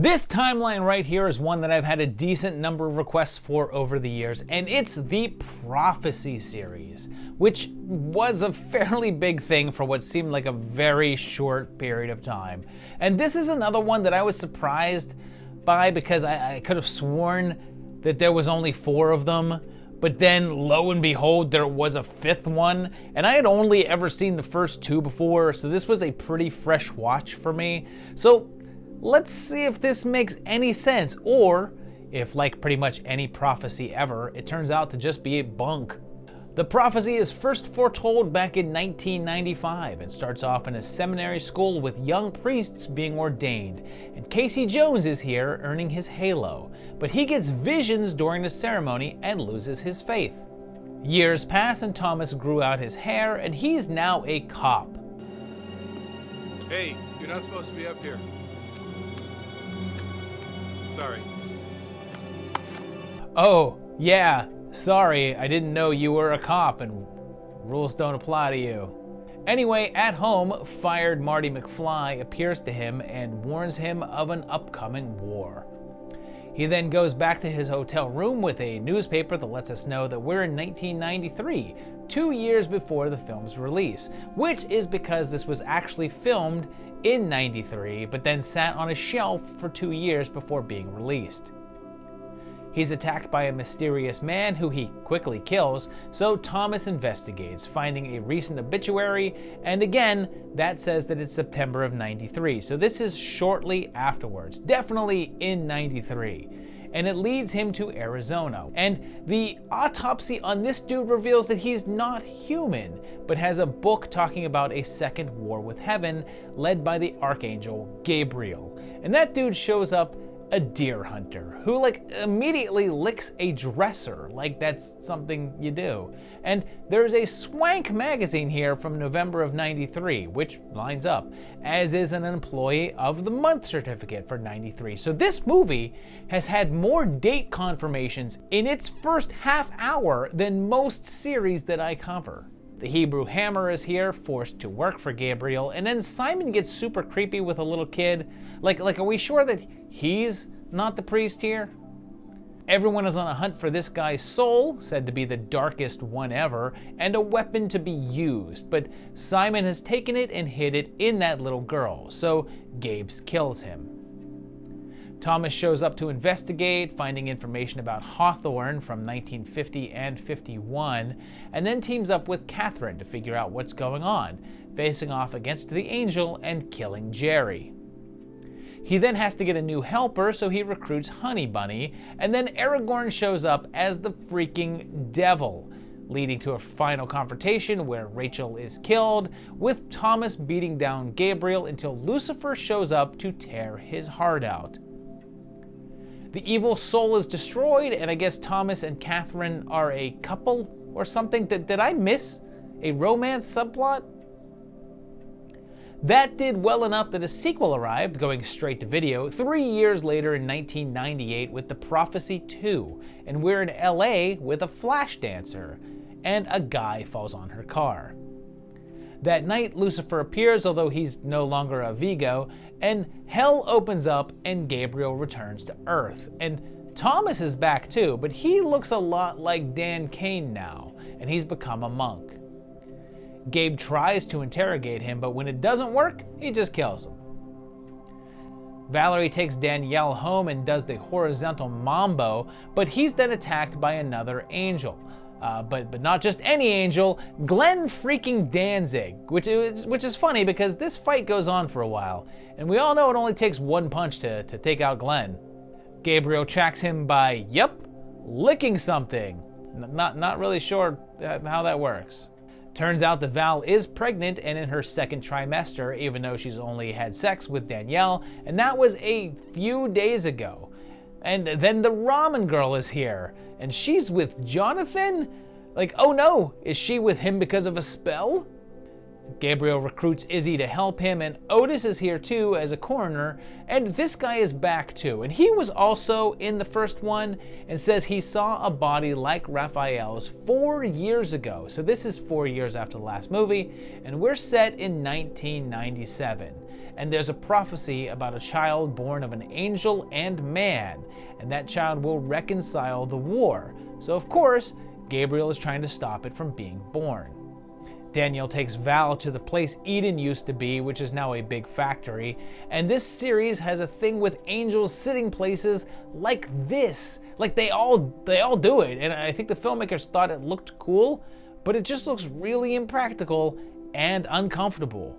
This timeline right here is one that I've had a decent number of requests for over the years, and it's the Prophecy series, which was a fairly big thing for what seemed like a very short period of time. And this is another one that I was surprised by because I could have sworn that there was only 4 of them, but then lo and behold, there was a 5th one, and I had only ever seen the first 2 before, so this was a pretty fresh watch for me. So let's see if this makes any sense, or if, like pretty much any prophecy ever, it turns out to just be a bunk. The prophecy is first foretold back in 1995 and starts off in a seminary school with young priests being ordained, and Casey Jones is here earning his halo, but he gets visions during the ceremony and loses his faith. Years pass and Thomas grew out his hair, and he's now a cop. Hey, you're not supposed to be up here. Sorry. Oh, yeah, sorry, I didn't know you were a cop and rules don't apply to you. Anyway, at home, fired Marty McFly appears to him and warns him of an upcoming war. He then goes back to his hotel room with a newspaper that lets us know that we're in 1993, 2 years before the film's release, which is because this was actually filmed in 93, but then sat on a shelf for 2 years before being released. He's attacked by a mysterious man who he quickly kills, so Thomas investigates, finding a recent obituary, and again, that says that it's September of 93, so this is shortly afterwards, definitely in 93. And it leads him to Arizona. And the autopsy on this dude reveals that he's not human, but has a book talking about a second war with heaven led by the archangel Gabriel. And that dude shows up a deer hunter who immediately licks a dresser like that's something you do. And there's a Swank magazine here from November of 93, which lines up, as is an employee of the month certificate for 93. So this movie has had more date confirmations in its first half hour than most series that I cover. The Hebrew Hammer is here, forced to work for Gabriel, and then Simon gets super creepy with a little kid. Are we sure that he's not the priest here? Everyone is on a hunt for this guy's soul, said to be the darkest one ever, and a weapon to be used, but Simon has taken it and hid it in that little girl, so Gabes kills him. Thomas shows up to investigate, finding information about Hawthorne from 1950 and 51, and then teams up with Catherine to figure out what's going on, facing off against the Angel and killing Jerry. He then has to get a new helper, so he recruits Honey Bunny, and then Aragorn shows up as the freaking devil, leading to a final confrontation where Rachel is killed, with Thomas beating down Gabriel until Lucifer shows up to tear his heart out. The evil soul is destroyed, and I guess Thomas and Catherine are a couple or something. Did I miss a romance subplot? That did well enough that a sequel arrived, going straight to video, 3 years later in 1998 with The Prophecy 2, and we're in LA with a flash dancer, and a guy falls on her car. That night, Lucifer appears, although he's no longer a Vigo, and hell opens up and Gabriel returns to Earth. And Thomas is back too, but he looks a lot like Dan Cain now, and he's become a monk. Gabe tries to interrogate him, but when it doesn't work, he just kills him. Valerie takes Danielle home and does the horizontal mambo, but he's then attacked by another angel. But not just any angel, Glenn freaking Danzig, which is funny because this fight goes on for a while, and we all know it only takes one punch to take out Glenn. Gabriel tracks him by, licking something. Not really sure how that works. Turns out that Val is pregnant and in her second trimester, even though she's only had sex with Danielle, and that was a few days ago. And then the ramen girl is here, and she's with Jonathan? Oh no, is she with him because of a spell? Gabriel recruits Izzy to help him, and Otis is here too as a coroner, and this guy is back too. And he was also in the first one and says he saw a body like Raphael's 4 years ago. So this is 4 years after the last movie, and we're set in 1997. And there's a prophecy about a child born of an angel and man, and that child will reconcile the war. So of course, Gabriel is trying to stop it from being born. Daniel takes Val to the place Eden used to be, which is now a big factory, and this series has a thing with angels sitting places like this. Like they all do it, and I think the filmmakers thought it looked cool, but it just looks really impractical and uncomfortable.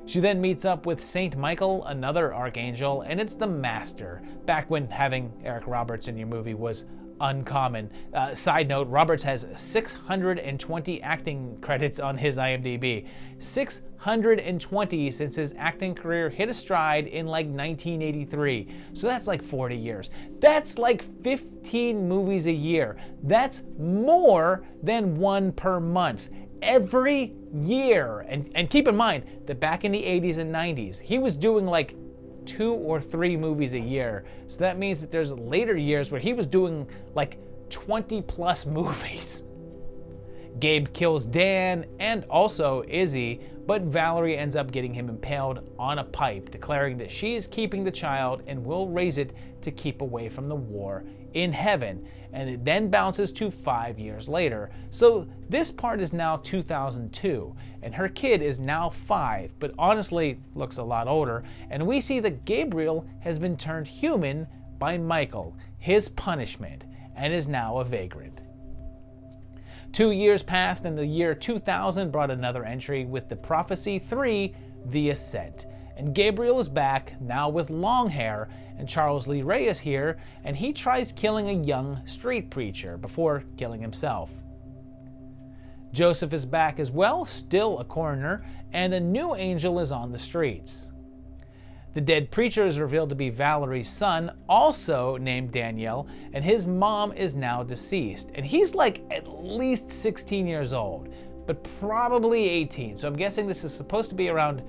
She then meets up with Saint Michael, another archangel, and it's the Master, back when having Eric Roberts in your movie was uncommon. Side note, Roberts has 620 acting credits on his IMDb. 620 since his acting career hit a stride in like 1983. So that's like 40 years. That's like 15 movies a year. That's more than one per month. Every year. And keep in mind that back in the 80s and 90s, he was doing like 2 or 3 movies a year. So that means that there's later years where he was doing like 20 plus movies. Gabe kills Dan and also Izzy, but Valerie ends up getting him impaled on a pipe, declaring that she's keeping the child and will raise it to keep away from the war in heaven. And it then bounces to 5 years later. So this part is now 2002, and her kid is now 5, but honestly looks a lot older. And we see that Gabriel has been turned human by Michael, his punishment, and is now a vagrant. 2 years passed, and the year 2000 brought another entry with the Prophecy 3, The Ascent. And Gabriel is back, now with long hair, and Charles Lee Ray is here, and he tries killing a young street preacher before killing himself. Joseph is back as well, still a coroner, and a new angel is on the streets. The dead preacher is revealed to be Valerie's son, also named Daniel, and his mom is now deceased. And he's like at least 16 years old, but probably 18. So I'm guessing this is supposed to be around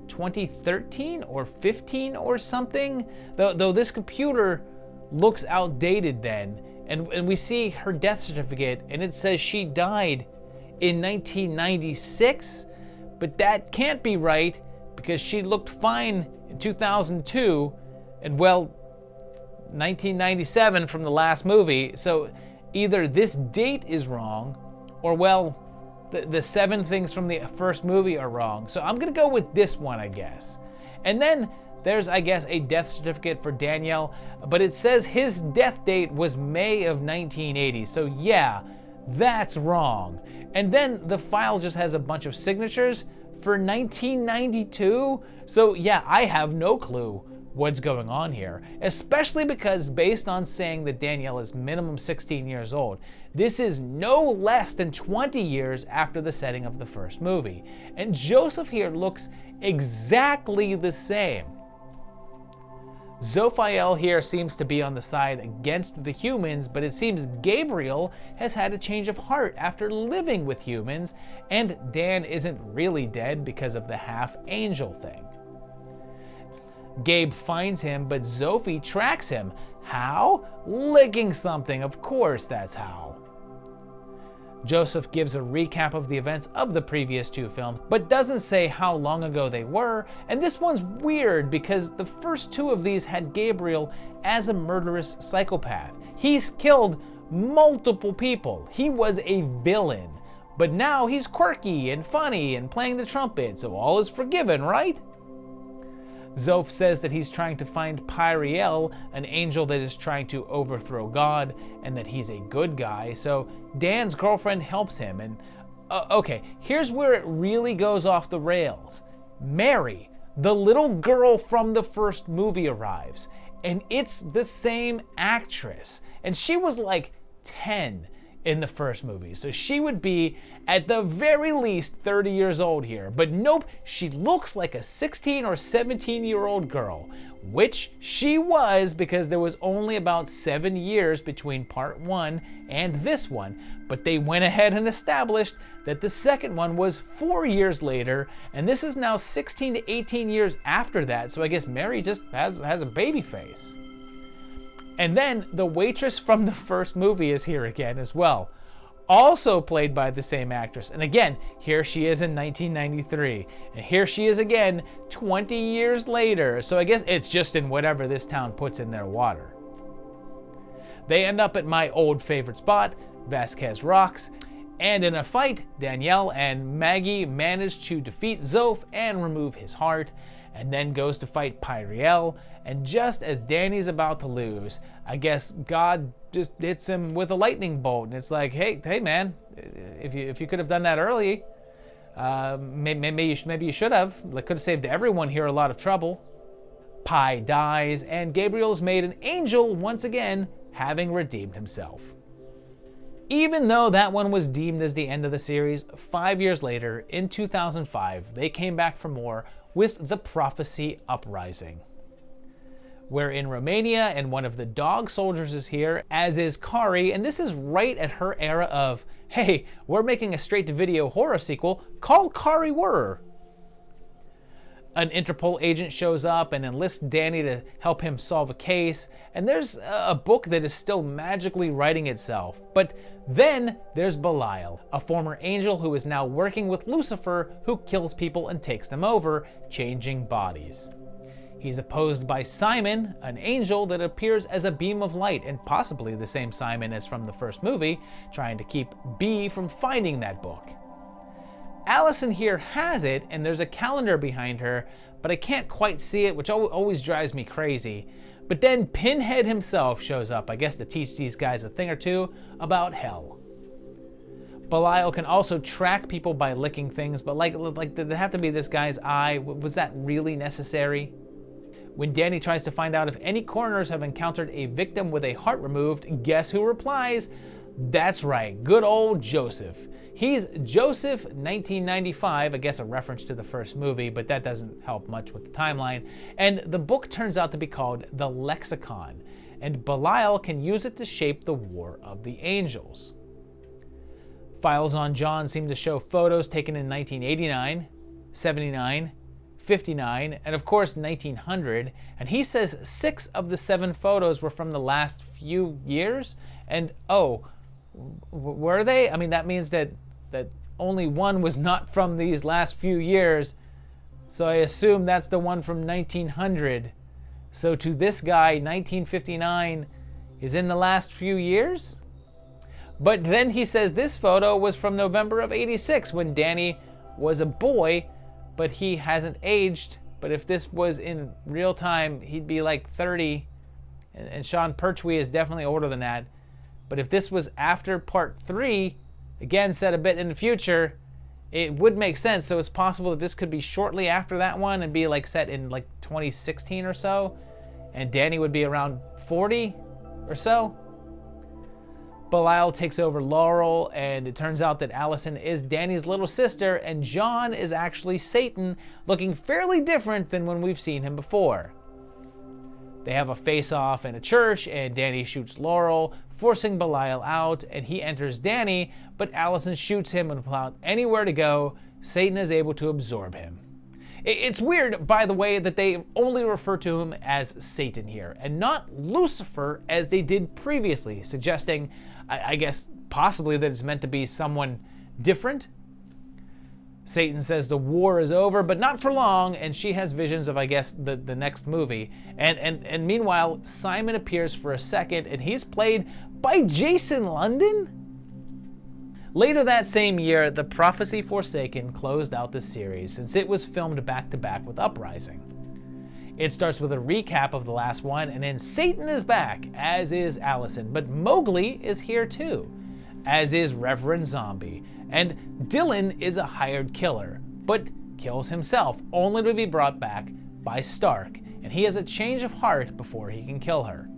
2013 or 15 or something, though this computer looks outdated then, and we see her death certificate and it says she died in 1996, but that can't be right because she looked fine in 2002 and 1997 from the last movie. So either this date is wrong or the 7 things from the first movie are wrong. So I'm gonna go with this one, I guess. And then there's, I guess, a death certificate for Daniel, but it says his death date was May of 1980. So yeah, that's wrong. And then the file just has a bunch of signatures for 1992. So yeah, I have no clue what's going on here, especially because based on saying that Danielle is minimum 16 years old, this is no less than 20 years after the setting of the first movie. And Joseph here looks exactly the same. Zophiel here seems to be on the side against the humans, but it seems Gabriel has had a change of heart after living with humans, and Dan isn't really dead because of the half-angel thing. Gabe finds him, but Sophie tracks him. How? Licking something, of course that's how. Joseph gives a recap of the events of the previous 2 films, but doesn't say how long ago they were, and this one's weird because the first 2 of these had Gabriel as a murderous psychopath. He's killed multiple people. He was a villain, but now he's quirky and funny and playing the trumpet, so all is forgiven, right? Zoph says that he's trying to find Pyriel, an angel that is trying to overthrow God, and that he's a good guy, so Dan's girlfriend helps him. And okay, here's where it really goes off the rails. Mary, the little girl from the first movie, arrives, and it's the same actress, and she was like 10 in the first movie. So she would be at the very least 30 years old here. But nope, she looks like a 16 or 17-year-old girl, which she was because there was only about 7 years between part 1 and this one. But they went ahead and established that the second one was 4 years later, and this is now 16 to 18 years after that. So I guess Mary just has a baby face. And then the waitress from the first movie is here again as well, also played by the same actress. And again, here she is in 1993, and here she is again 20 years later. So I guess it's just in whatever this town puts in their water. They end up at my old favorite spot, Vasquez Rocks, and in a fight, Danielle and Maggie manage to defeat Zoph and remove his heart, and then goes to fight Pyriel. And just as Danny's about to lose, I guess God just hits him with a lightning bolt, and it's like, hey man, if you could have done that early, maybe you should have. Like, could have saved everyone here a lot of trouble. Py dies, and Gabriel is made an angel once again, having redeemed himself. Even though that one was deemed as the end of the series, 5 years later, in 2005, they came back for more with The Prophecy Uprising. We're in Romania, and one of the dog soldiers is here, as is Kari, and this is right at her era of, hey, we're making a straight-to-video horror sequel called Kari Wurer. An Interpol agent shows up and enlists Danny to help him solve a case, and there's a book that is still magically writing itself. But then there's Belial, a former angel who is now working with Lucifer, who kills people and takes them over, changing bodies. He's opposed by Simon, an angel that appears as a beam of light, and possibly the same Simon as from the first movie, trying to keep B from finding that book. Allison here has it, and there's a calendar behind her, but I can't quite see it, which always drives me crazy. But then Pinhead himself shows up, I guess to teach these guys a thing or two about hell. Belial can also track people by licking things, but like did it have to be this guy's eye? Was that really necessary? When Danny tries to find out if any coroners have encountered a victim with a heart removed, guess who replies? That's right, good old Joseph. He's Joseph 1995, I guess a reference to the first movie, but that doesn't help much with the timeline. And the book turns out to be called The Lexicon, and Belial can use it to shape the War of the Angels. Files on John seem to show photos taken in 1989, 79, 59, and of course 1900, and he says 6 of the 7 photos were from the last few years, and were they? I mean, that means that only one was not from these last few years, so I assume that's the one from 1900. So to this guy, 1959 is in the last few years? But then he says this photo was from November of 86 when Danny was a boy, but he hasn't aged. But if this was in real time, he'd be like 30, and Sean Pertwee is definitely older than that. But if this was after part 3, again set a bit in the future, it would make sense. So it's possible that this could be shortly after that one and be like set in like 2016 or so, and Danny would be around 40 or so. Belial takes over Laurel, and it turns out that Allison is Danny's little sister, and John is actually Satan, looking fairly different than when we've seen him before. They have a face-off in a church, and Danny shoots Laurel, forcing Belial out, and he enters Danny, but Allison shoots him, and without anywhere to go, Satan is able to absorb him. It's weird, by the way, that they only refer to him as Satan here, and not Lucifer as they did previously, suggesting, I guess, possibly that it's meant to be someone different. Satan says the war is over, but not for long, and she has visions of, I guess, the next movie. And meanwhile, Simon appears for a second, and he's played by Jason London? Later that same year, The Prophecy Forsaken closed out the series, since it was filmed back-to-back with Uprising. It starts with a recap of the last one, and then Satan is back, as is Allison, but Mowgli is here too, as is Reverend Zombie, and Dylan is a hired killer, but kills himself, only to be brought back by Stark, and he has a change of heart before he can kill her.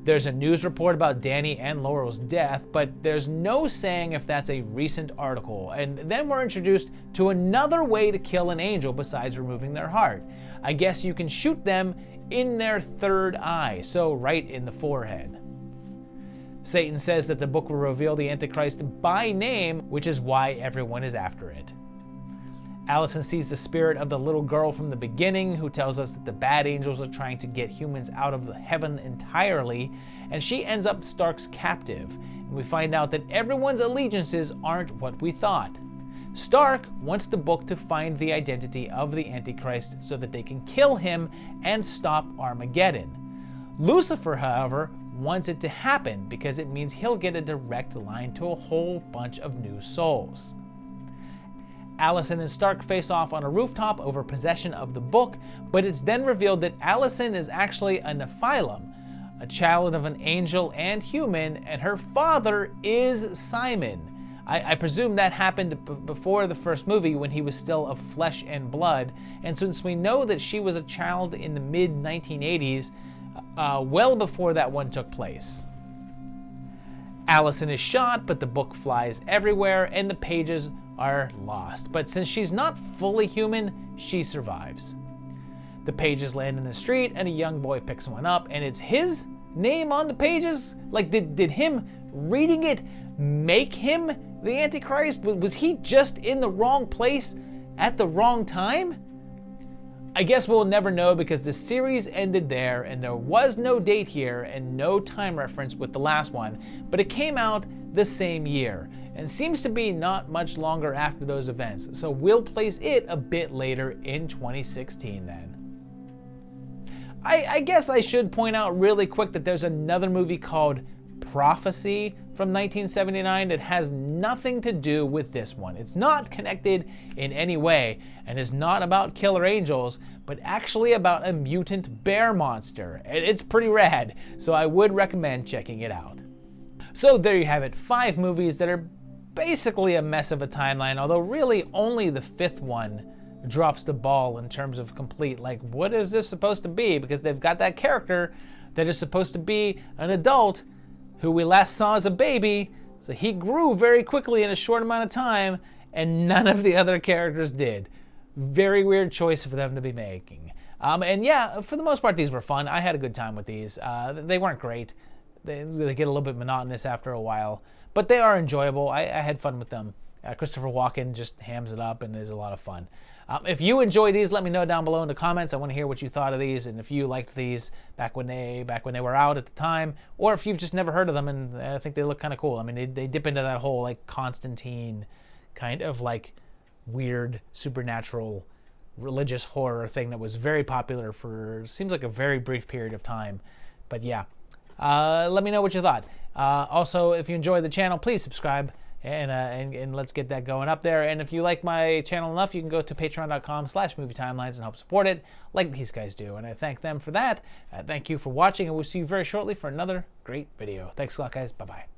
There's a news report about Danny and Laurel's death, but there's no saying if that's a recent article. And then we're introduced to another way to kill an angel besides removing their heart. I guess you can shoot them in their third eye, so right in the forehead. Satan says that the book will reveal the Antichrist by name, which is why everyone is after it. Allison sees the spirit of the little girl from the beginning, who tells us that the bad angels are trying to get humans out of heaven entirely, and she ends up Stark's captive. And we find out that everyone's allegiances aren't what we thought. Stark wants the book to find the identity of the Antichrist so that they can kill him and stop Armageddon. Lucifer, however, wants it to happen because it means he'll get a direct line to a whole bunch of new souls. Allison and Stark face off on a rooftop over possession of the book, but it's then revealed that Allison is actually a Nephilim, a child of an angel and human, and her father is Simon. I presume that happened before the first movie when he was still of flesh and blood, and since we know that she was a child in the mid-1980s, well before that one took place. Allison is shot, but the book flies everywhere and the pages are lost. But since she's not fully human, she survives. The pages land in the street and a young boy picks one up, and it's his name on the pages? Like, did him reading it make him the Antichrist? Was he just in the wrong place at the wrong time? I guess we'll never know because the series ended there and there was no date here and no time reference with the last one, but it came out the same year and seems to be not much longer after those events, so we'll place it a bit later in 2016 then. I guess I should point out really quick that there's another movie called Prophecy from 1979 that has nothing to do with this one. It's not connected in any way and is not about killer angels, but actually about a mutant bear monster. It's pretty rad, so I would recommend checking it out. So there you have it, 5 movies that are basically a mess of a timeline, although really only the 5th one drops the ball in terms of complete, like, what is this supposed to be? Because they've got that character that is supposed to be an adult who we last saw as a baby, so he grew very quickly in a short amount of time, and none of the other characters did. Very weird choice for them to be making. And yeah, for the most part, these were fun. I had a good time with these. They weren't great. They get a little bit monotonous after a while, but they are enjoyable. I had fun with them. Christopher Walken just hams it up and is a lot of fun. If you enjoy these, let me know down below in the comments. I want to hear what you thought of these, and if you liked these back when they were out at the time, or if you've just never heard of them and I think they look kind of cool. I mean, they dip into that whole like Constantine kind of like weird supernatural religious horror thing that was very popular for seems like a very brief period of time. But yeah, let me know what you thought. Also, if you enjoy the channel, please subscribe. And let's get that going up there. And if you like my channel enough, you can go to patreon.com/movietimelines and help support it like these guys do. And I thank them for that. Thank you for watching, and we'll see you very shortly for another great video. Thanks a lot, guys. Bye-bye.